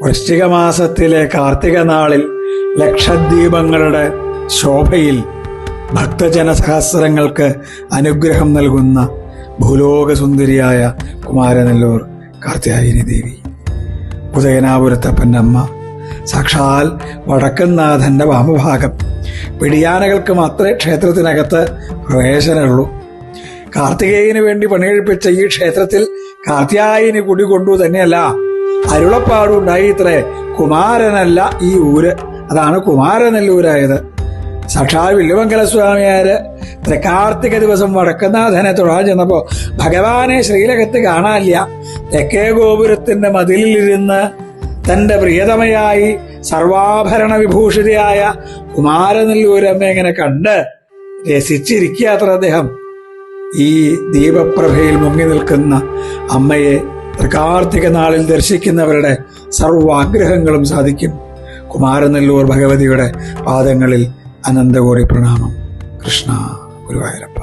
വൃശ്ചിക മാസത്തിലെ കാർത്തിക നാളിൽ ലക്ഷദ്വീപങ്ങളുടെ ശോഭയിൽ ഭക്തജന സഹസ്രങ്ങൾക്ക് അനുഗ്രഹം നൽകുന്ന ഭൂലോകസുന്ദരിയായ കുമാരനെല്ലൂർ കാർത്യായനി ദേവി, ഉദയനാപുരത്തപ്പൻ്റെ അമ്മ, സാക്ഷാൽ വടക്കൻനാഥന്റെ വാമഭാഗം. പിടിയാനകൾക്ക് മാത്രമേ ക്ഷേത്രത്തിനകത്ത് പ്രവേശനമുള്ളൂ. കാർത്തികേയന് വേണ്ടി പണികഴിപ്പിച്ച ഈ ക്ഷേത്രത്തിൽ കാർത്യായനി കുടികൊണ്ടു തന്നെയല്ല, അരുളപ്പാടുണ്ടായി ഇത്രേ, കുമാരനല്ല ഈ ഊര്. അതാണ് കുമാരനെല്ലൂരായത്. സാക്ഷാൽ വില്ലുമംഗല സ്വാമിയാര് തൃക്കാർത്തിക ദിവസം വടക്കനാഥനെ തൊഴാൻ ചെന്നപ്പോ ഭഗവാനെ ശ്രീലകത്ത് കാണാനില്ല. തെക്കേ ഗോപുരത്തിന്റെ മതിലിലിരുന്ന് തന്റെ പ്രിയതമയായി സർവാഭരണ വിഭൂഷിതയായ കുമാരനെല്ലൂരമ്മ ഇങ്ങനെ കണ്ട് രസിച്ചിരിക്കാത്ര അദ്ദേഹം. ഈ ദീപപ്രഭയിൽ മുങ്ങി നിൽക്കുന്ന അമ്മയെ തൃക്കാർത്തിക നാളിൽ ദർശിക്കുന്നവരുടെ സർവാഗ്രഹങ്ങളും സാധിക്കും. കുമാരനെല്ലൂർ ഭഗവതിയുടെ പാദങ്ങളിൽ അനന്തകോടി പ്രണാമം. കൃഷ്ണ ഗുരുവായൂരപ്പ.